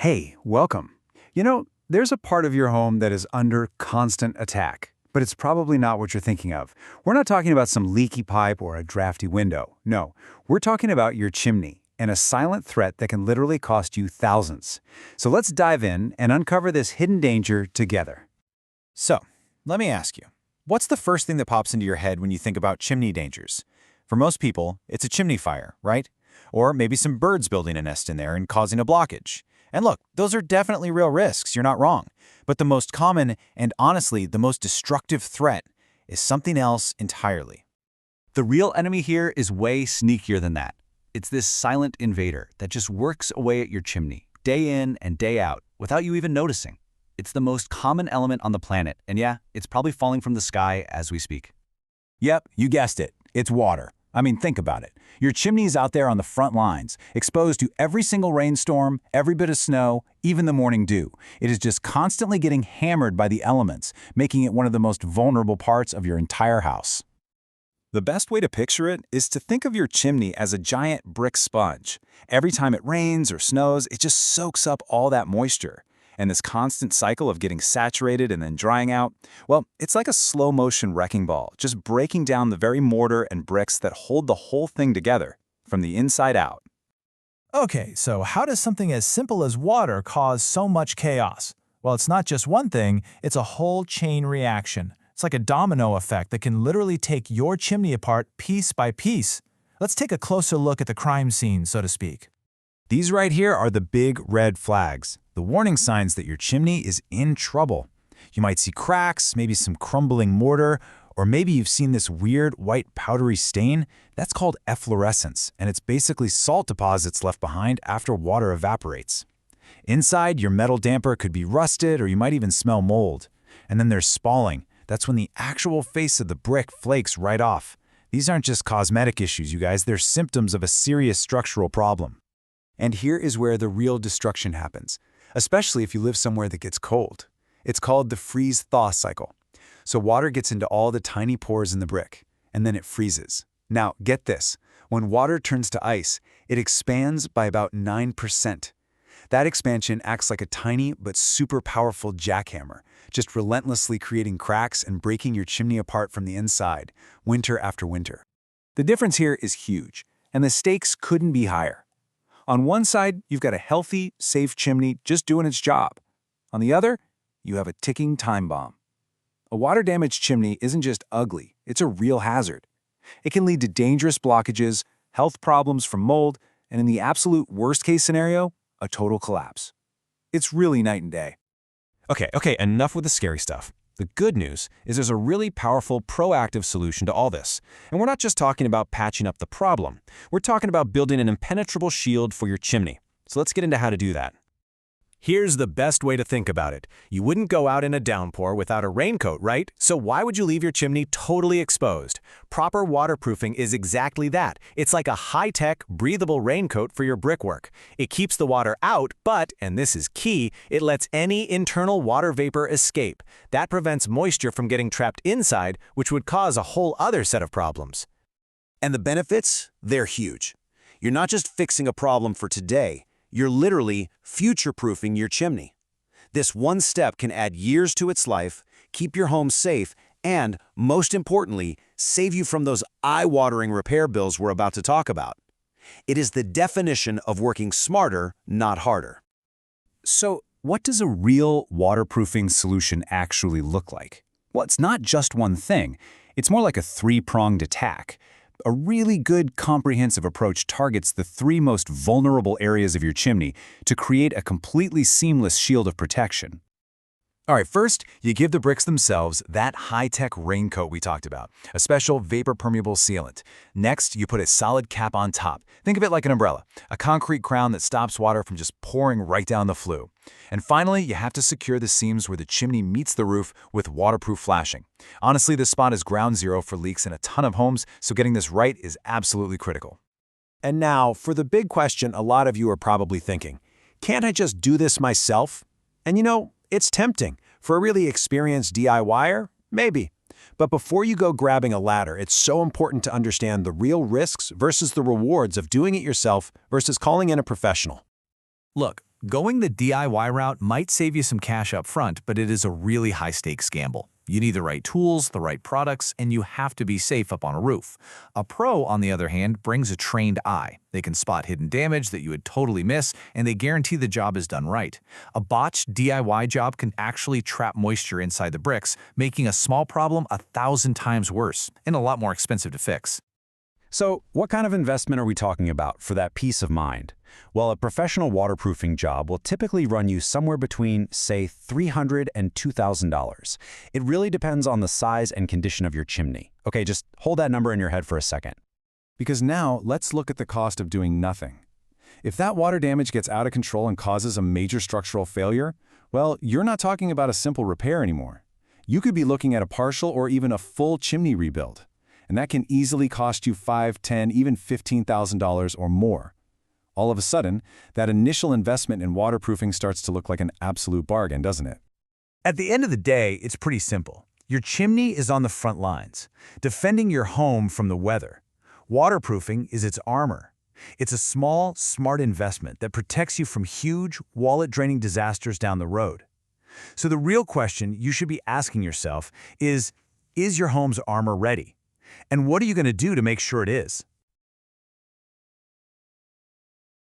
Hey, welcome. There's a part of your home that is under constant attack, but it's probably not what you're thinking of. We're not talking about some leaky pipe or a drafty window. No, we're talking about your chimney and a silent threat that can literally cost you thousands. So let's dive in and uncover this hidden danger together. So, let me ask you, what's the first thing that pops into your head when you think about chimney dangers? For most people, it's a chimney fire, right? Or maybe some birds building a nest in there and causing a blockage. And look, those are definitely real risks, you're not wrong. But the most common and honestly the most destructive threat is something else entirely. The real enemy here is way sneakier than that. It's this silent invader that just works away at your chimney, day in and day out, without you even noticing. It's the most common element on the planet, and yeah, it's probably falling from the sky as we speak. Yep, you guessed it. It's water. I mean, think about it. Your chimney's out there on the front lines, exposed to every single rainstorm, every bit of snow, even the morning dew. It is just constantly getting hammered by the elements, making it one of the most vulnerable parts of your entire house. The best way to picture it is to think of your chimney as a giant brick sponge. Every time it rains or snows, it just soaks up all that moisture. And this constant cycle of getting saturated and then drying out, well, it's like a slow-motion wrecking ball, just breaking down the very mortar and bricks that hold the whole thing together, from the inside out. Okay, so how does something as simple as water cause so much chaos? Well, it's not just one thing, it's a whole chain reaction. It's like a domino effect that can literally take your chimney apart piece by piece. Let's take a closer look at the crime scene, so to speak. These right here are the big red flags, the warning signs that your chimney is in trouble. You might see cracks, maybe some crumbling mortar, or maybe you've seen this weird white powdery stain. That's called efflorescence, and it's basically salt deposits left behind after water evaporates. Inside, your metal damper could be rusted, or you might even smell mold. And then there's spalling. That's when the actual face of the brick flakes right off. These aren't just cosmetic issues, you guys. They're symptoms of a serious structural problem. And here is where the real destruction happens, especially if you live somewhere that gets cold. It's called the freeze-thaw cycle. So water gets into all the tiny pores in the brick, and then it freezes. Now, get this. When water turns to ice, it expands by about 9%. That expansion acts like a tiny but super powerful jackhammer, just relentlessly creating cracks and breaking your chimney apart from the inside, winter after winter. The difference here is huge, and the stakes couldn't be higher. On one side, you've got a healthy, safe chimney just doing its job. On the other, you have a ticking time bomb. A water-damaged chimney isn't just ugly, it's a real hazard. It can lead to dangerous blockages, health problems from mold, and in the absolute worst-case scenario, a total collapse. It's really night and day. Okay, enough with the scary stuff. The good news is there's a really powerful, proactive solution to all this. And we're not just talking about patching up the problem. We're talking about building an impenetrable shield for your chimney. So let's get into how to do that. Here's the best way to think about it. You wouldn't go out in a downpour without a raincoat, right? So why would you leave your chimney totally exposed? Proper waterproofing is exactly that. It's like a high-tech, breathable raincoat for your brickwork. It keeps the water out, but, and this is key, it lets any internal water vapor escape. That prevents moisture from getting trapped inside, which would cause a whole other set of problems. And the benefits? They're huge. You're not just fixing a problem for today, you're literally future-proofing your chimney. This one step can add years to its life, keep your home safe, and, most importantly, save you from those eye-watering repair bills we're about to talk about. It is the definition of working smarter, not harder. So, what does a real waterproofing solution actually look like? Well, it's not just one thing. It's more like a three-pronged attack. A really good comprehensive approach targets the three most vulnerable areas of your chimney to create a completely seamless shield of protection. All right, first, you give the bricks themselves that high-tech raincoat we talked about, a special vapor-permeable sealant. Next, you put a solid cap on top. Think of it like an umbrella, a concrete crown that stops water from just pouring right down the flue. And finally, you have to secure the seams where the chimney meets the roof with waterproof flashing. Honestly, this spot is ground zero for leaks in a ton of homes, so getting this right is absolutely critical. And now, for the big question a lot of you are probably thinking, can't I just do this myself? And you know, it's tempting. For a really experienced DIYer, maybe. But before you go grabbing a ladder, it's so important to understand the real risks versus the rewards of doing it yourself versus calling in a professional. Look, Going the DIY route might save you some cash up front, but it is a really high-stakes gamble. You need the right tools, the right products, and you have to be safe up on a roof. A pro, on the other hand, brings a trained eye. They can spot hidden damage that you would totally miss, and they guarantee the job is done right. A botched DIY job can actually trap moisture inside the bricks, making a small problem 1,000 times worse and a lot more expensive to fix. So, what kind of investment are we talking about for that peace of mind? Well, a professional waterproofing job will typically run you somewhere between, say, $300 and $2,000. It really depends on the size and condition of your chimney. Okay, just hold that number in your head for a second. Because now, let's look at the cost of doing nothing. If that water damage gets out of control and causes a major structural failure, well, you're not talking about a simple repair anymore. You could be looking at a partial or even a full chimney rebuild. And that can easily cost you $5,000, $10,000, even $15,000 or more. All of a sudden, that initial investment in waterproofing starts to look like an absolute bargain, doesn't it? At the end of the day, it's pretty simple. Your chimney is on the front lines, defending your home from the weather. Waterproofing is its armor. It's a small, smart investment that protects you from huge, wallet-draining disasters down the road. So the real question you should be asking yourself is your home's armor ready? And what are you going to do to make sure it is?